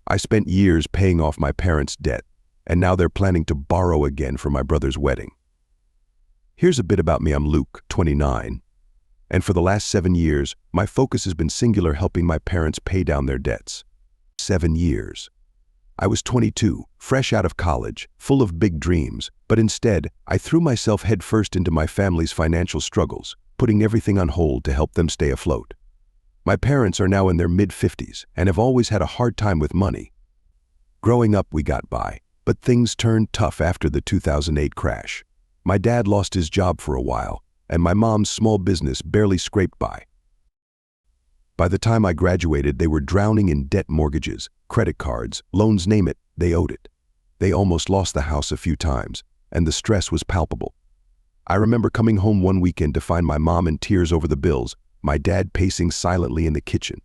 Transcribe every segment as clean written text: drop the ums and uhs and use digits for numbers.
I spent years paying off my parents' debt, and now they're planning to borrow again for my brother's wedding. Here's a bit about me. I'm Luke, 29, and for the last 7 years, my focus has been singular, helping my parents pay down their debts. 7 years. I was 22, fresh out of college, full of big dreams, but instead, I threw myself headfirst into my family's financial struggles, putting everything on hold to help them stay afloat. My parents are now in their mid-50s and have always had a hard time with money. Growing up, we got by, but things turned tough after the 2008 crash. My dad lost his job for a while, and my mom's small business barely scraped by. By the time I graduated, they were drowning in debt, mortgages, credit cards, loans, name it, they owed it. They almost lost the house a few times, and the stress was palpable. I remember coming home one weekend to find my mom in tears over the bills, my dad pacing silently in the kitchen.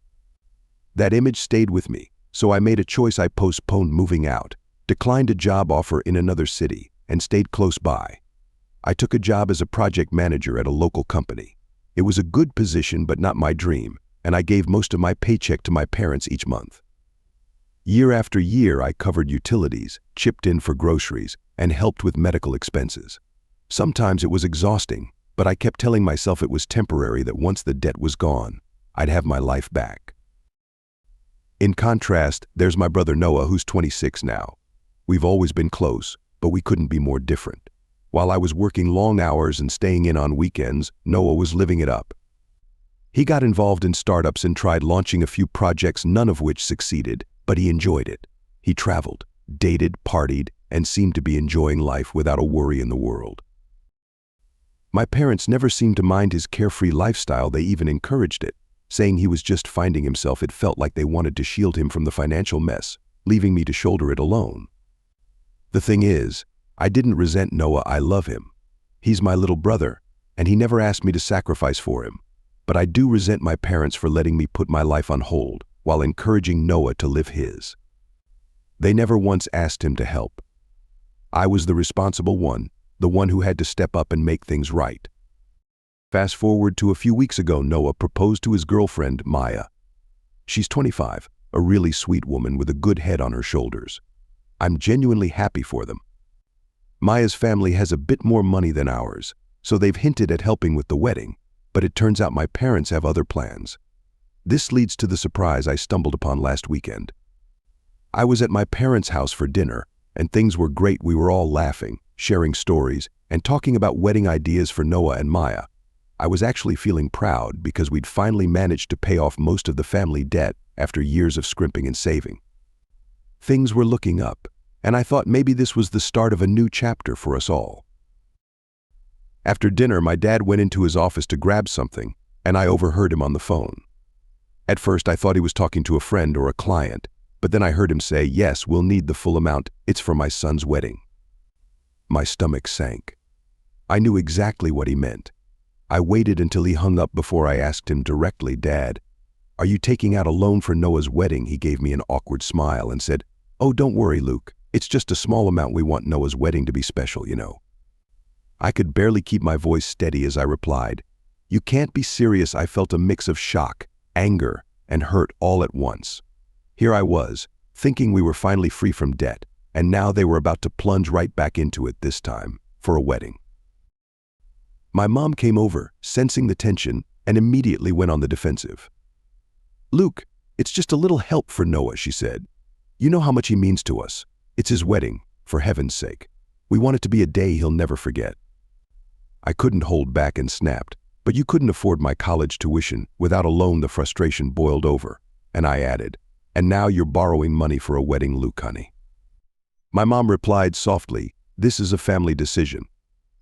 That image stayed with me, so I made a choice. I postponed moving out, declined a job offer in another city, and stayed close by. I took a job as a project manager at a local company. It was a good position, but not my dream, and I gave most of my paycheck to my parents each month. Year after year, I covered utilities, chipped in for groceries, and helped with medical expenses. Sometimes it was exhausting, but I kept telling myself it was temporary, that once the debt was gone, I'd have my life back. In contrast, there's my brother Noah, who's 26 now. We've always been close, but we couldn't be more different. While I was working long hours and staying in on weekends, Noah was living it up. He got involved in startups and tried launching a few projects, none of which succeeded, but he enjoyed it. He traveled, dated, partied, and seemed to be enjoying life without a worry in the world. My parents never seemed to mind his carefree lifestyle. They even encouraged it, saying he was just finding himself. It felt like they wanted to shield him from the financial mess, leaving me to shoulder it alone. The thing is, I didn't resent Noah. I love him. He's my little brother, and he never asked me to sacrifice for him. But I do resent my parents for letting me put my life on hold while encouraging Noah to live his. They never once asked him to help. I was the responsible one, the one who had to step up and make things right. Fast forward to a few weeks ago, Noah proposed to his girlfriend, Maya. She's 25, a really sweet woman with a good head on her shoulders. I'm genuinely happy for them. Maya's family has a bit more money than ours, so they've hinted at helping with the wedding, but it turns out my parents have other plans. This leads to the surprise I stumbled upon last weekend. I was at my parents' house for dinner, and things were great. We were all laughing, sharing stories, and talking about wedding ideas for Noah and Maya. I was actually feeling proud because we'd finally managed to pay off most of the family debt after years of scrimping and saving. Things were looking up, and I thought maybe this was the start of a new chapter for us all. After dinner, my dad went into his office to grab something, and I overheard him on the phone. At first, I thought he was talking to a friend or a client, but then I heard him say, "Yes, we'll need the full amount. It's for my son's wedding." My stomach sank. I knew exactly what he meant. I waited until he hung up before I asked him directly, "Dad, are you taking out a loan for Noah's wedding?" He gave me an awkward smile and said, "Oh, don't worry, Luke. It's just a small amount. We want Noah's wedding to be special, you know." I could barely keep my voice steady as I replied, "You can't be serious." I felt a mix of shock, anger, and hurt all at once. Here I was, thinking we were finally free from debt, and now they were about to plunge right back into it, this time for a wedding. My mom came over, sensing the tension, and immediately went on the defensive. "Luke, it's just a little help for Noah," she said. "You know how much he means to us. It's his wedding, for heaven's sake. We want it to be a day he'll never forget." I couldn't hold back and snapped, "But you couldn't afford my college tuition. Without a loan." The frustration boiled over, and I added, "And now you're borrowing money for a wedding, Luke, honey." My mom replied softly, "This is a family decision.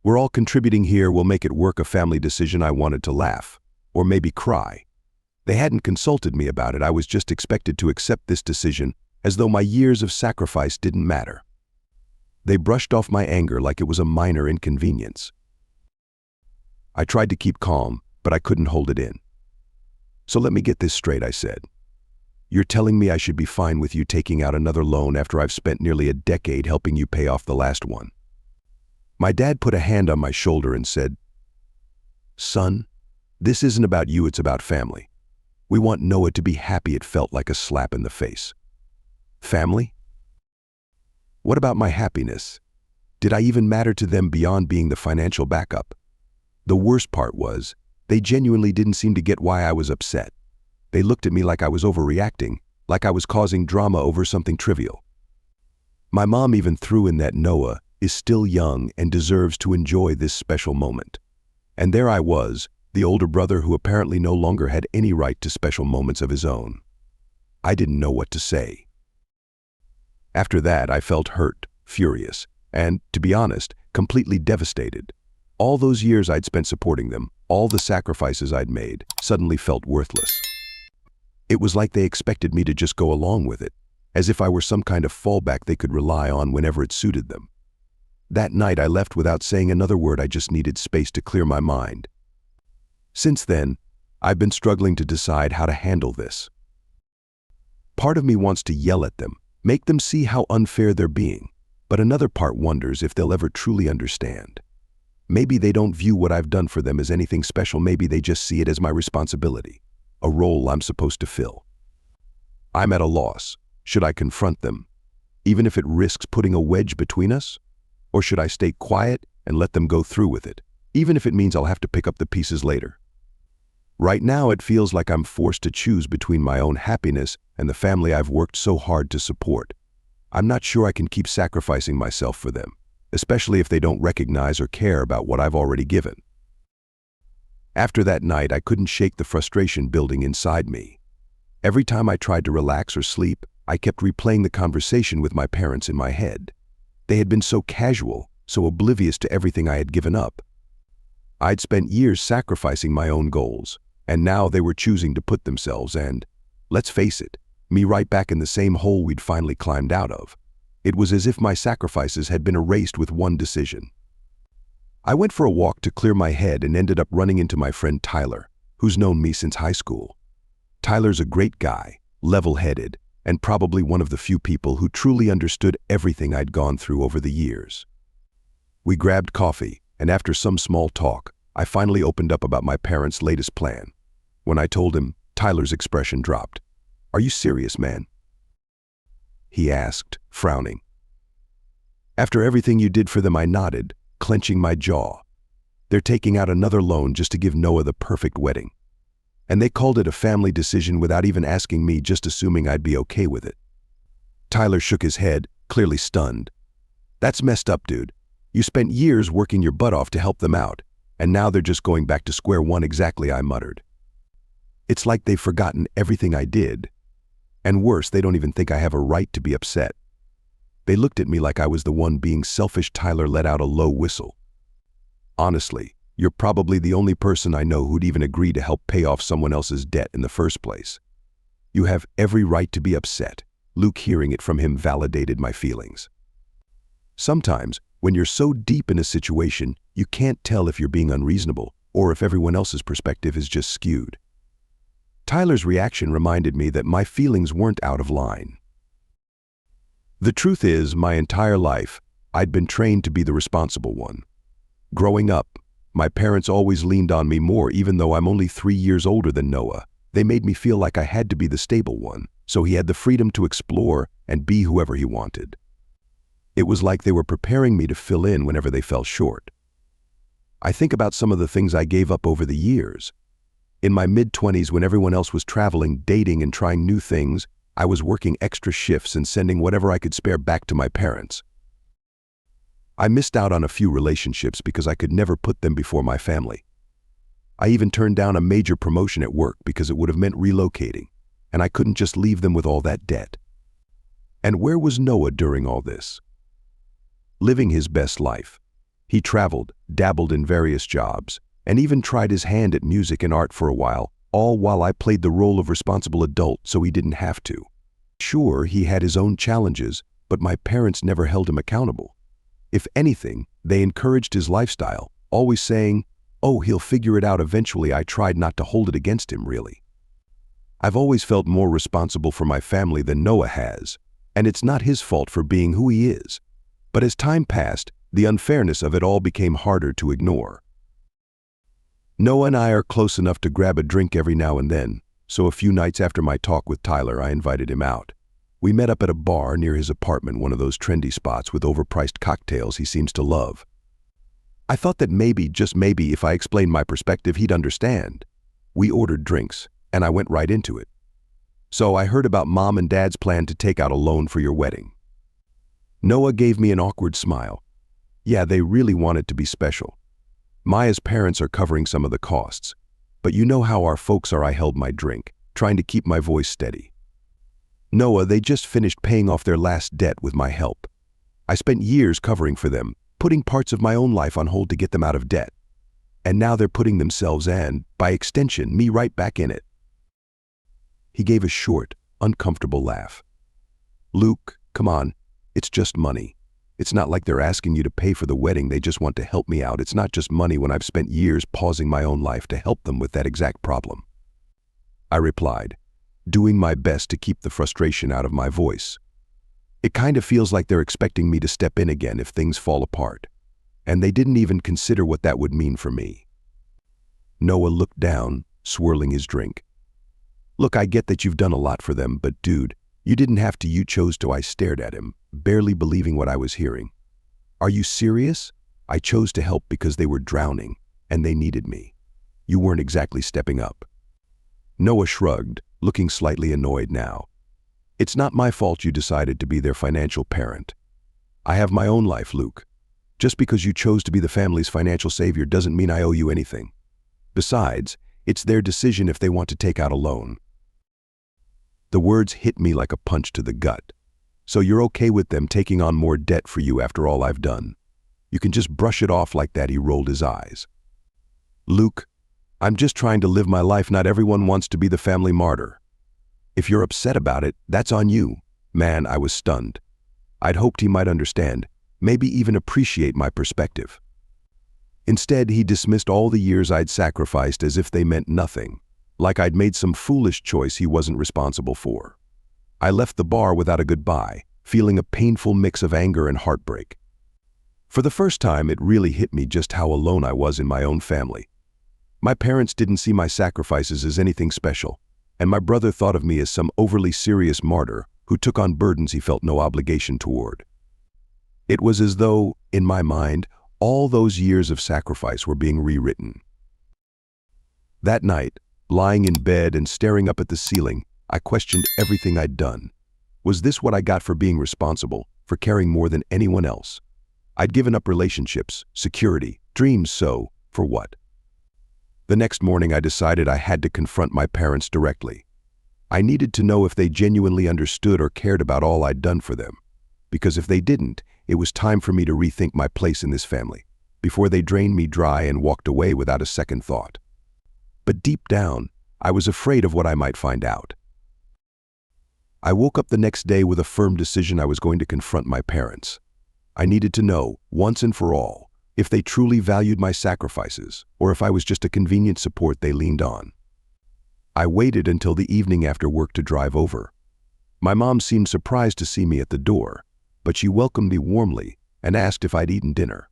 We're all contributing here. We'll make it work." A family decision. I wanted to laugh, or maybe cry. They hadn't consulted me about it. I was just expected to accept this decision as though my years of sacrifice didn't matter. They brushed off my anger like it was a minor inconvenience. I tried to keep calm, but I couldn't hold it in. "So let me get this straight," I said. "You're telling me I should be fine with you taking out another loan after I've spent nearly a decade helping you pay off the last one?" My dad put a hand on my shoulder and said, "Son, this isn't about you, it's about family. We want Noah to be happy." It felt like a slap in the face. Family? What about my happiness? Did I even matter to them beyond being the financial backup? The worst part was, they genuinely didn't seem to get why I was upset. They looked at me like I was overreacting, like I was causing drama over something trivial. My mom even threw in that Noah is still young and deserves to enjoy this special moment. And there I was, the older brother who apparently no longer had any right to special moments of his own. I didn't know what to say. After that, I felt hurt, furious, and, to be honest, completely devastated. All those years I'd spent supporting them, all the sacrifices I'd made, suddenly felt worthless. It was like they expected me to just go along with it, as if I were some kind of fallback they could rely on whenever it suited them. That night I left without saying another word. I just needed space to clear my mind. Since then, I've been struggling to decide how to handle this. Part of me wants to yell at them, make them see how unfair they're being, but another part wonders if they'll ever truly understand. Maybe they don't view what I've done for them as anything special. Maybe they just see it as my responsibility, a role I'm supposed to fill. I'm at a loss. Should I confront them, even if it risks putting a wedge between us? Or should I stay quiet and let them go through with it, even if it means I'll have to pick up the pieces later? Right now, it feels like I'm forced to choose between my own happiness and the family I've worked so hard to support. I'm not sure I can keep sacrificing myself for them, especially if they don't recognize or care about what I've already given. After that night, I couldn't shake the frustration building inside me. Every time I tried to relax or sleep, I kept replaying the conversation with my parents in my head. They had been so casual, so oblivious to everything I had given up. I'd spent years sacrificing my own goals, and now they were choosing to put themselves and, let's face it, me right back in the same hole we'd finally climbed out of. It was as if my sacrifices had been erased with one decision. I went for a walk to clear my head and ended up running into my friend Tyler, who's known me since high school. Tyler's a great guy, level-headed, and probably one of the few people who truly understood everything I'd gone through over the years. We grabbed coffee, and after some small talk, I finally opened up about my parents' latest plan. When I told him, Tyler's expression dropped. "Are you serious, man?" he asked, frowning. "After everything you did for them," I nodded, clenching my jaw. "They're taking out another loan just to give Noah the perfect wedding. And they called it a family decision without even asking me, just assuming I'd be okay with it." Tyler shook his head, clearly stunned. "That's messed up, dude. You spent years working your butt off to help them out, and now they're just going back to square one." "Exactly," I muttered. "It's like they've forgotten everything I did. And worse, they don't even think I have a right to be upset." They looked at me like I was the one being selfish. Tyler let out a low whistle. "Honestly, you're probably the only person I know who'd even agree to help pay off someone else's debt in the first place. You have every right to be upset." Luke, hearing it from him, validated my feelings. Sometimes, when you're so deep in a situation, you can't tell if you're being unreasonable or if everyone else's perspective is just skewed. Tyler's reaction reminded me that my feelings weren't out of line. The truth is, my entire life, I'd been trained to be the responsible one. Growing up, my parents always leaned on me more. Even though I'm only 3 years older than Noah, they made me feel like I had to be the stable one, so he had the freedom to explore and be whoever he wanted. It was like they were preparing me to fill in whenever they fell short. I think about some of the things I gave up over the years. In my mid-20s, when everyone else was traveling, dating, and trying new things, I was working extra shifts and sending whatever I could spare back to my parents. I missed out on a few relationships because I could never put them before my family. I even turned down a major promotion at work because it would have meant relocating, and I couldn't just leave them with all that debt. And where was Noah during all this? Living his best life. He traveled, dabbled in various jobs, and even tried his hand at music and art for a while, all while I played the role of responsible adult so he didn't have to. Sure, he had his own challenges, but my parents never held him accountable. If anything, they encouraged his lifestyle, always saying, "Oh, he'll figure it out eventually." I tried not to hold it against him, really. I've always felt more responsible for my family than Noah has, and it's not his fault for being who he is. But as time passed, the unfairness of it all became harder to ignore. Noah and I are close enough to grab a drink every now and then, so a few nights after my talk with Tyler, I invited him out. We met up at a bar near his apartment, one of those trendy spots with overpriced cocktails he seems to love. I thought that maybe, just maybe, if I explained my perspective, he'd understand. We ordered drinks, and I went right into it. So I heard about Mom and Dad's plan to take out a loan for your wedding. Noah gave me an awkward smile. Yeah, they really want it to be special. Maya's parents are covering some of the costs, but you know how our folks are. I held my drink, trying to keep my voice steady. Noah, they just finished paying off their last debt with my help. I spent years covering for them, putting parts of my own life on hold to get them out of debt. And now they're putting themselves and, by extension, me right back in it. He gave a short, uncomfortable laugh. Luke, come on, it's just money. It's not like they're asking you to pay for the wedding, they just want to help me out. It's not just money when I've spent years pausing my own life to help them with that exact problem. I replied, doing my best to keep the frustration out of my voice. It kind of feels like they're expecting me to step in again if things fall apart, and they didn't even consider what that would mean for me. Noah looked down, swirling his drink. Look, I get that you've done a lot for them, but dude, you didn't have to, you chose to. I stared at him, barely believing what I was hearing. Are you serious? I chose to help because they were drowning, and they needed me. You weren't exactly stepping up. Noah shrugged, looking slightly annoyed now. It's not my fault you decided to be their financial parent. I have my own life, Luke. Just because you chose to be the family's financial savior doesn't mean I owe you anything. Besides, it's their decision if they want to take out a loan. The words hit me like a punch to the gut. So you're okay with them taking on more debt for you after all I've done? You can just brush it off like that. He rolled his eyes. Luke, I'm just trying to live my life. Not everyone wants to be the family martyr. If you're upset about it, that's on you. Man, I was stunned. I'd hoped he might understand, maybe even appreciate my perspective. Instead, he dismissed all the years I'd sacrificed as if they meant nothing, like I'd made some foolish choice he wasn't responsible for. I left the bar without a goodbye, feeling a painful mix of anger and heartbreak. For the first time, it really hit me just how alone I was in my own family. My parents didn't see my sacrifices as anything special, and my brother thought of me as some overly serious martyr who took on burdens he felt no obligation toward. It was as though, in my mind, all those years of sacrifice were being rewritten. That night, lying in bed and staring up at the ceiling, I questioned everything I'd done. Was this what I got for being responsible, for caring more than anyone else? I'd given up relationships, security, dreams, so, for what? The next morning I decided I had to confront my parents directly. I needed to know if they genuinely understood or cared about all I'd done for them. Because if they didn't, it was time for me to rethink my place in this family, before they drained me dry and walked away without a second thought. But deep down, I was afraid of what I might find out. I woke up the next day with a firm decision. I was going to confront my parents. I needed to know, once and for all, if they truly valued my sacrifices, or if I was just a convenient support they leaned on. I waited until the evening after work to drive over. My mom seemed surprised to see me at the door, but she welcomed me warmly and asked if I'd eaten dinner.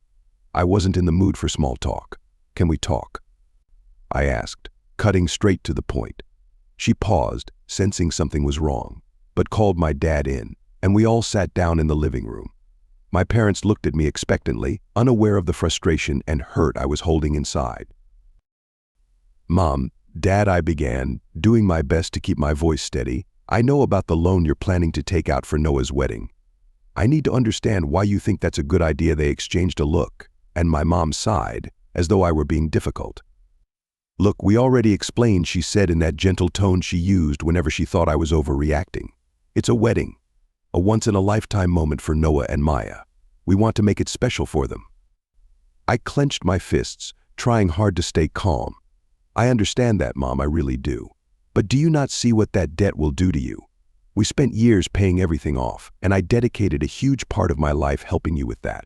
I wasn't in the mood for small talk. Can we talk? I asked, cutting straight to the point. She paused, sensing something was wrong, but called my dad in, and we all sat down in the living room. My parents looked at me expectantly, unaware of the frustration and hurt I was holding inside. Mom, Dad, I began, doing my best to keep my voice steady. I know about the loan you're planning to take out for Noah's wedding. I need to understand why you think that's a good idea. They exchanged a look, and my mom sighed, as though I were being difficult. Look, we already explained, she said in that gentle tone she used whenever she thought I was overreacting. It's a wedding, a once-in-a-lifetime moment for Noah and Maya. We want to make it special for them. I clenched my fists, trying hard to stay calm. I understand that, Mom, I really do. But do you not see what that debt will do to you? We spent years paying everything off, and I dedicated a huge part of my life helping you with that.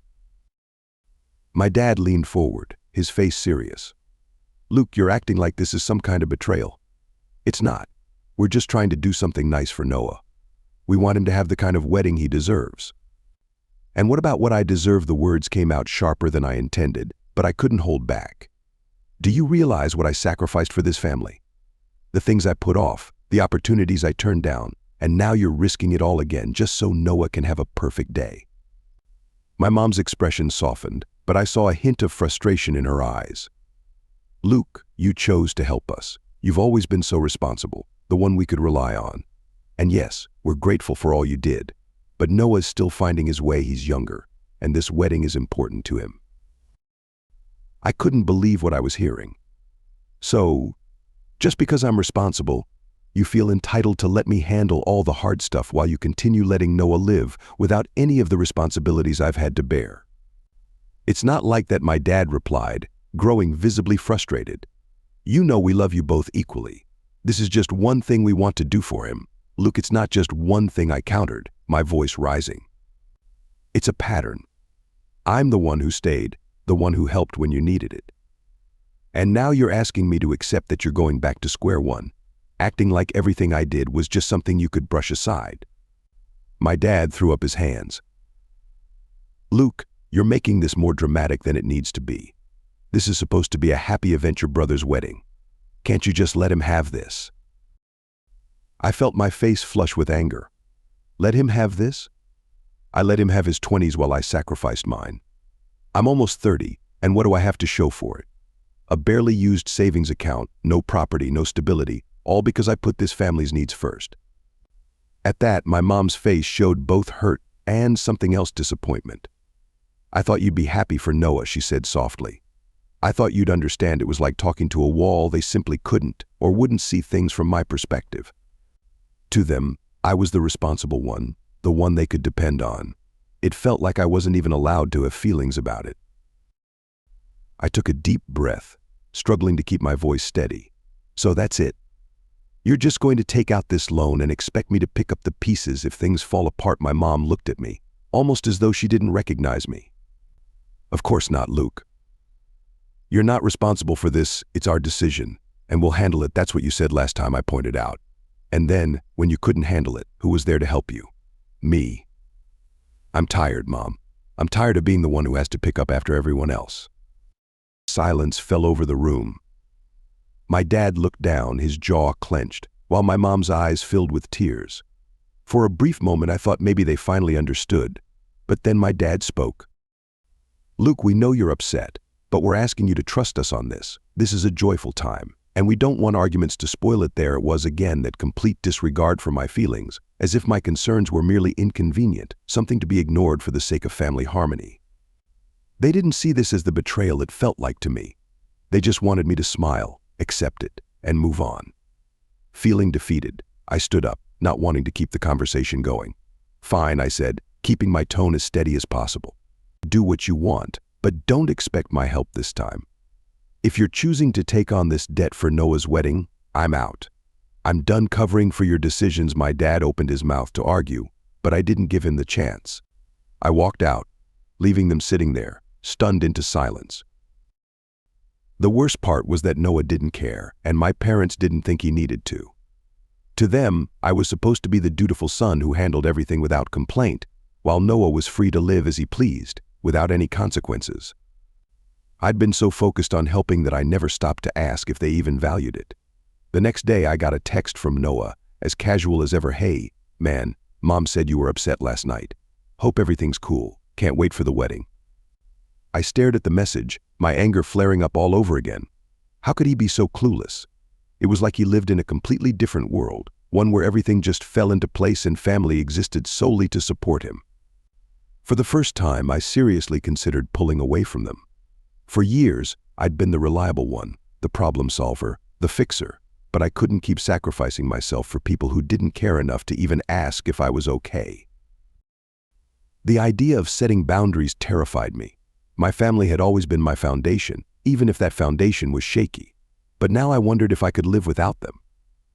My dad leaned forward, his face serious. Luke, you're acting like this is some kind of betrayal. It's not. We're just trying to do something nice for Noah. We want him to have the kind of wedding he deserves. And what about what I deserve? The words came out sharper than I intended, but I couldn't hold back. Do you realize what I sacrificed for this family? The things I put off, the opportunities I turned down, and now you're risking it all again just so Noah can have a perfect day." My mom's expression softened, but I saw a hint of frustration in her eyes. "Luke, you chose to help us. You've always been so responsible, the one we could rely on. And yes, we're grateful for all you did. But Noah's still finding his way. He's younger, and this wedding is important to him." I couldn't believe what I was hearing. "So, just because I'm responsible, you feel entitled to let me handle all the hard stuff while you continue letting Noah live without any of the responsibilities I've had to bear?" "It's not like that," my dad replied, growing visibly frustrated. "You know we love you both equally. This is just one thing we want to do for him. Luke, it's not just one thing," I countered, my voice rising. "It's a pattern. I'm the one who stayed, the one who helped when you needed it. And now you're asking me to accept that you're going back to square one, acting like everything I did was just something you could brush aside." My dad threw up his hands. "Luke, you're making this more dramatic than it needs to be. This is supposed to be a happy event, your brother's wedding. Can't you just let him have this?" I felt my face flush with anger. Let him have this? I let him have his 20s while I sacrificed mine. I'm almost 30, and what do I have to show for it? A barely used savings account, no property, no stability, all because I put this family's needs first. At that, my mom's face showed both hurt and something else, disappointment. "I thought you'd be happy for Noah," she said softly. "I thought you'd understand it was like talking to a wall. They simply couldn't or wouldn't see things from my perspective. To them, I was the responsible one, the one they could depend on. It felt like I wasn't even allowed to have feelings about it." I took a deep breath, struggling to keep my voice steady. "So that's it? You're just going to take out this loan and expect me to pick up the pieces if things fall apart?" My mom looked at me, almost as though she didn't recognize me. "Of course not, Luke. You're not responsible for this. It's our decision, and we'll handle it. That's what you said last time," I pointed out. "And then, when you couldn't handle it, who was there to help you? Me. I'm tired, Mom. I'm tired of being the one who has to pick up after everyone else." Silence fell over the room. My dad looked down, his jaw clenched, while my mom's eyes filled with tears. For a brief moment, I thought maybe they finally understood. But then my dad spoke. "Luke, we know you're upset, but we're asking you to trust us on this. This is a joyful time, and we don't want arguments to spoil it." There it was again, that complete disregard for my feelings, as if my concerns were merely inconvenient, something to be ignored for the sake of family harmony. They didn't see this as the betrayal it felt like to me. They just wanted me to smile, accept it, and move on. Feeling defeated, I stood up, not wanting to keep the conversation going. "Fine," I said, keeping my tone as steady as possible. "Do what you want, but don't expect my help this time. If you're choosing to take on this debt for Noah's wedding, I'm out. I'm done covering for your decisions." My dad opened his mouth to argue, but I didn't give him the chance. I walked out, leaving them sitting there, stunned into silence. The worst part was that Noah didn't care, and my parents didn't think he needed to. To them, I was supposed to be the dutiful son who handled everything without complaint, while Noah was free to live as he pleased, without any consequences. I'd been so focused on helping that I never stopped to ask if they even valued it. The next day, I got a text from Noah, as casual as ever. "Hey, man, Mom said you were upset last night. Hope everything's cool. Can't wait for the wedding." I stared at the message, my anger flaring up all over again. How could he be so clueless? It was like he lived in a completely different world, one where everything just fell into place and family existed solely to support him. For the first time, I seriously considered pulling away from them. For years, I'd been the reliable one, the problem solver, the fixer, but I couldn't keep sacrificing myself for people who didn't care enough to even ask if I was okay. The idea of setting boundaries terrified me. My family had always been my foundation, even if that foundation was shaky. But now I wondered if I could live without them.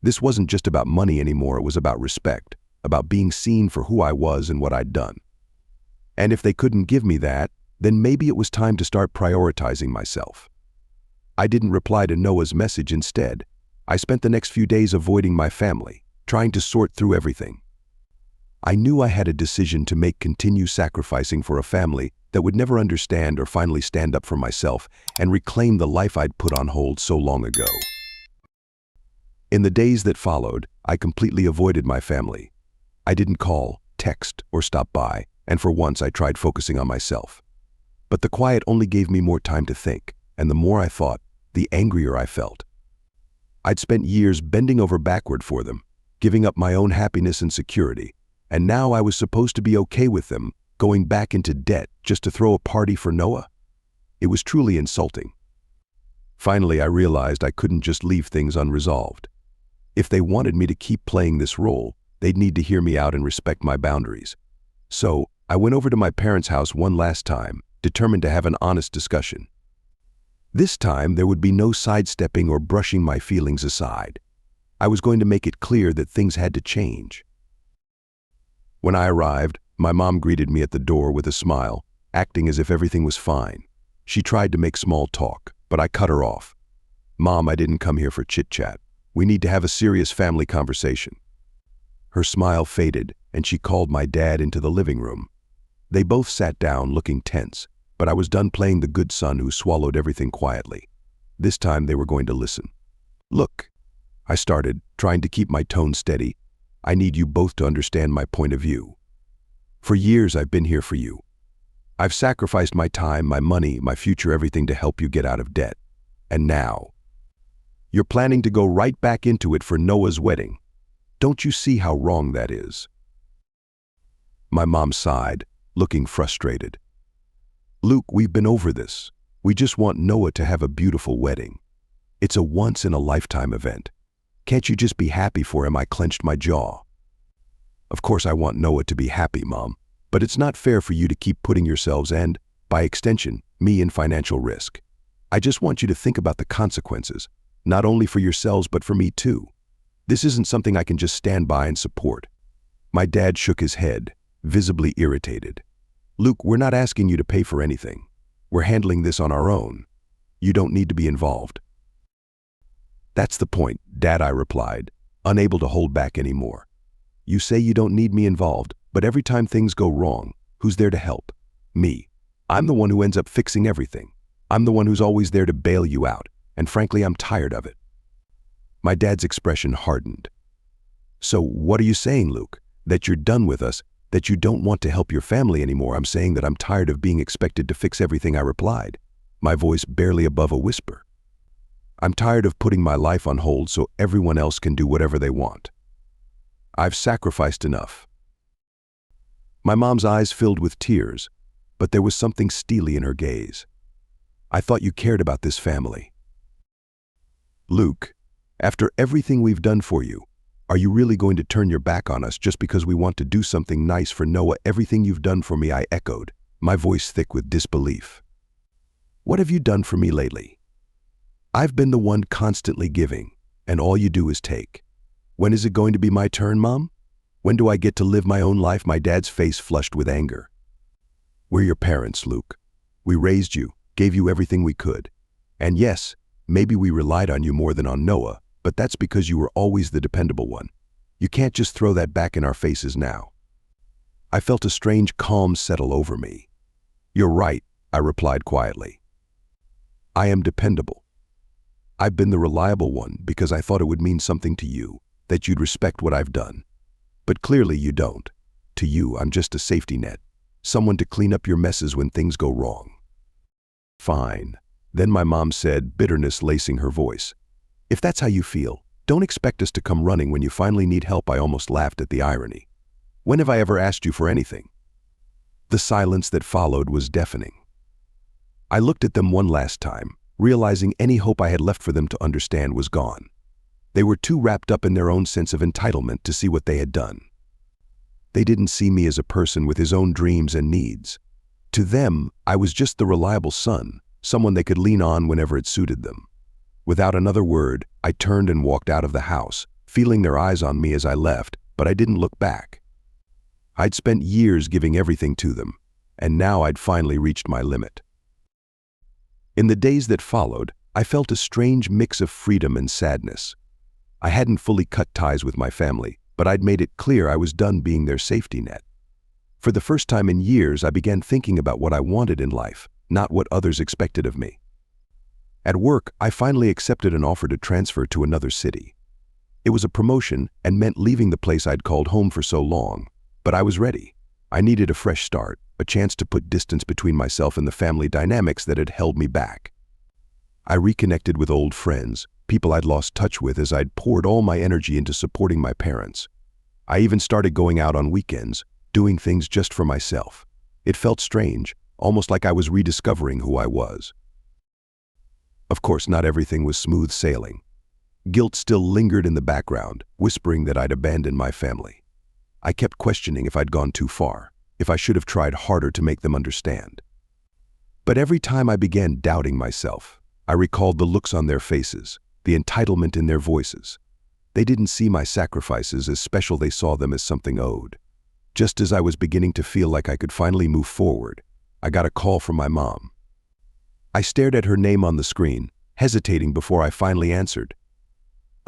This wasn't just about money anymore, it was about respect, about being seen for who I was and what I'd done. And if they couldn't give me that, then maybe it was time to start prioritizing myself. I didn't reply to Noah's message. Instead, I spent the next few days avoiding my family, trying to sort through everything. I knew I had a decision to make: continue sacrificing for a family that would never understand, or finally stand up for myself and reclaim the life I'd put on hold so long ago. In the days that followed, I completely avoided my family, I didn't call, text, or stop by, and for once I tried focusing on myself. But the quiet only gave me more time to think, and the more I thought, the angrier I felt. I'd spent years bending over backward for them, giving up my own happiness and security, and now I was supposed to be okay with them going back into debt just to throw a party for Noah? It was truly insulting. Finally, I realized I couldn't just leave things unresolved. If they wanted me to keep playing this role, they'd need to hear me out and respect my boundaries. So, I went over to my parents' house one last time, determined to have an honest discussion. This time, there would be no sidestepping or brushing my feelings aside. I was going to make it clear that things had to change. When I arrived, my mom greeted me at the door with a smile, acting as if everything was fine. She tried to make small talk, but I cut her off. "Mom, I didn't come here for chit-chat. We need to have a serious family conversation." Her smile faded, and she called my dad into the living room. They both sat down, looking tense, but I was done playing the good son who swallowed everything quietly. This time they were going to listen. "Look," I started, trying to keep my tone steady, "I need you both to understand my point of view. For years I've been here for you. I've sacrificed my time, my money, my future, everything to help you get out of debt. And now, you're planning to go right back into it for Noah's wedding. Don't you see how wrong that is?" My mom sighed, looking frustrated. "Luke, we've been over this. We just want Noah to have a beautiful wedding. It's a once-in-a-lifetime event. Can't you just be happy for him?" I clenched my jaw. "Of course I want Noah to be happy, Mom, but it's not fair for you to keep putting yourselves and, by extension, me in financial risk. I just want you to think about the consequences, not only for yourselves but for me too. This isn't something I can just stand by and support." My dad shook his head, visibly irritated. "Luke, we're not asking you to pay for anything. We're handling this on our own. You don't need to be involved." "That's the point, Dad," I replied, unable to hold back anymore. "You say you don't need me involved, but every time things go wrong, who's there to help? Me. I'm the one who ends up fixing everything. I'm the one who's always there to bail you out, and frankly, I'm tired of it." My dad's expression hardened. "So what are you saying, Luke? That you're done with us? That you don't want to help your family anymore?" "I'm saying that I'm tired of being expected to fix everything," I replied, my voice barely above a whisper. "I'm tired of putting my life on hold so everyone else can do whatever they want. I've sacrificed enough." My mom's eyes filled with tears, but there was something steely in her gaze. "I thought you cared about this family." "Luke, after everything we've done for you, are you really going to turn your back on us just because we want to do something nice for Noah?" "Everything you've done for me," I echoed, my voice thick with disbelief. "What have you done for me lately? I've been the one constantly giving, and all you do is take. When is it going to be my turn, Mom? When do I get to live my own life?" My dad's face flushed with anger. "We're your parents, Luke. We raised you, gave you everything we could. And yes, maybe we relied on you more than on Noah, but that's because you were always the dependable one. You can't just throw that back in our faces now." I felt a strange calm settle over me. "You're right," I replied quietly. "I am dependable. I've been the reliable one because I thought it would mean something to you, that you'd respect what I've done. But clearly you don't. To you, I'm just a safety net, someone to clean up your messes when things go wrong." "Fine." Then my mom said, bitterness lacing her voice, "If that's how you feel, don't expect us to come running when you finally need help." I almost laughed at the irony. "When have I ever asked you for anything?" The silence that followed was deafening. I looked at them one last time, realizing any hope I had left for them to understand was gone. They were too wrapped up in their own sense of entitlement to see what they had done. They didn't see me as a person with his own dreams and needs. To them, I was just the reliable son, someone they could lean on whenever it suited them. Without another word, I turned and walked out of the house, feeling their eyes on me as I left, but I didn't look back. I'd spent years giving everything to them, and now I'd finally reached my limit. In the days that followed, I felt a strange mix of freedom and sadness. I hadn't fully cut ties with my family, but I'd made it clear I was done being their safety net. For the first time in years, I began thinking about what I wanted in life, not what others expected of me. At work, I finally accepted an offer to transfer to another city. It was a promotion and meant leaving the place I'd called home for so long. But I was ready. I needed a fresh start, a chance to put distance between myself and the family dynamics that had held me back. I reconnected with old friends, people I'd lost touch with as I'd poured all my energy into supporting my parents. I even started going out on weekends, doing things just for myself. It felt strange, almost like I was rediscovering who I was. Of course, not everything was smooth sailing. Guilt still lingered in the background, whispering that I'd abandoned my family. I kept questioning if I'd gone too far, if I should have tried harder to make them understand. But every time I began doubting myself, I recalled the looks on their faces, the entitlement in their voices. They didn't see my sacrifices as special, they saw them as something owed. Just as I was beginning to feel like I could finally move forward, I got a call from my mom. I stared at her name on the screen, hesitating before I finally answered.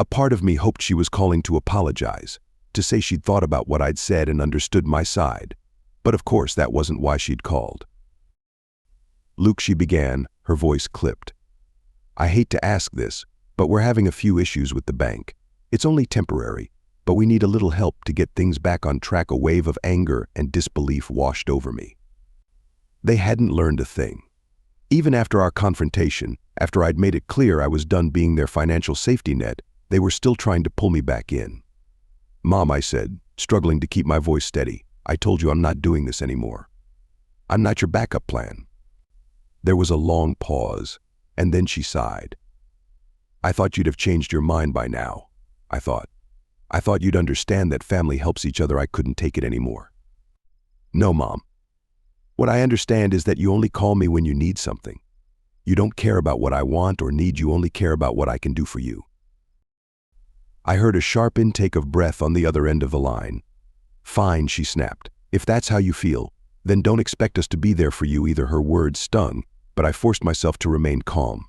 A part of me hoped she was calling to apologize, to say she'd thought about what I'd said and understood my side. But of course, that wasn't why she'd called. "Luke," she began, her voice clipped. "I hate to ask this, but we're having a few issues with the bank. It's only temporary, but we need a little help to get things back on track." A wave of anger and disbelief washed over me. They hadn't learned a thing. Even after our confrontation, after I'd made it clear I was done being their financial safety net, they were still trying to pull me back in. "Mom," I said, struggling to keep my voice steady, "I told you I'm not doing this anymore. I'm not your backup plan." There was a long pause, and then she sighed. "I thought you'd have changed your mind by now. I thought you'd understand that family helps each other." I couldn't take it anymore. "No, Mom. What I understand is that you only call me when you need something. You don't care about what I want or need, you only care about what I can do for you." I heard a sharp intake of breath on the other end of the line. "Fine," she snapped. "If that's how you feel, then don't expect us to be there for you either." Her words stung, but I forced myself to remain calm.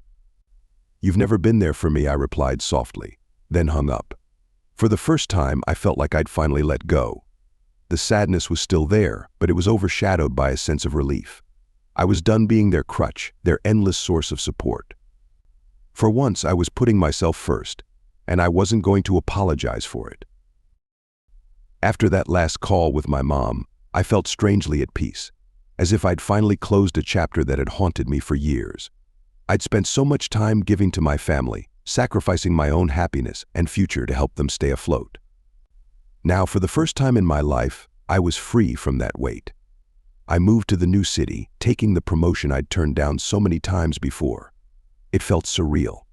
"You've never been there for me," I replied softly, then hung up. For the first time, I felt like I'd finally let go. The sadness was still there, but it was overshadowed by a sense of relief. I was done being their crutch, their endless source of support. For once, I was putting myself first, and I wasn't going to apologize for it. After that last call with my mom, I felt strangely at peace, as if I'd finally closed a chapter that had haunted me for years. I'd spent so much time giving to my family, sacrificing my own happiness and future to help them stay afloat. Now, for the first time in my life, I was free from that weight. I moved to the new city, taking the promotion I'd turned down so many times before. It felt surreal.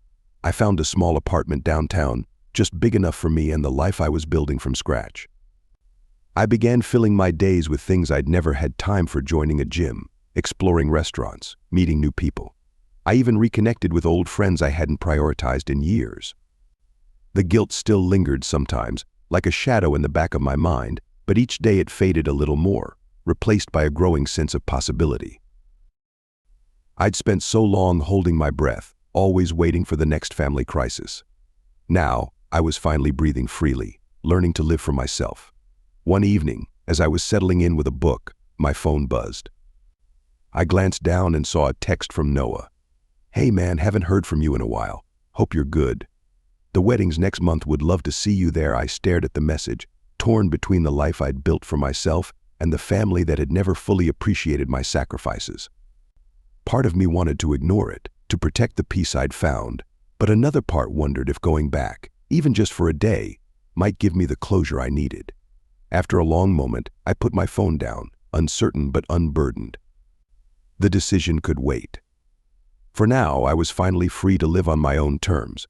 I found a small apartment downtown, just big enough for me and the life I was building from scratch. I began filling my days with things I'd never had time for: joining a gym, exploring restaurants, meeting new people. I even reconnected with old friends I hadn't prioritized in years. The guilt still lingered sometimes, like a shadow in the back of my mind, but each day it faded a little more, replaced by a growing sense of possibility. I'd spent so long holding my breath, always waiting for the next family crisis. Now, I was finally breathing freely, learning to live for myself. One evening, as I was settling in with a book, my phone buzzed. I glanced down and saw a text from Noah. "Hey man, haven't heard from you in a while. Hope you're good. The wedding's next month, would love to see you there." I stared at the message, torn between the life I'd built for myself and the family that had never fully appreciated my sacrifices. Part of me wanted to ignore it, to protect the peace I'd found, but another part wondered if going back, even just for a day, might give me the closure I needed. After a long moment, I put my phone down, uncertain but unburdened. The decision could wait. For now, I was finally free to live on my own terms,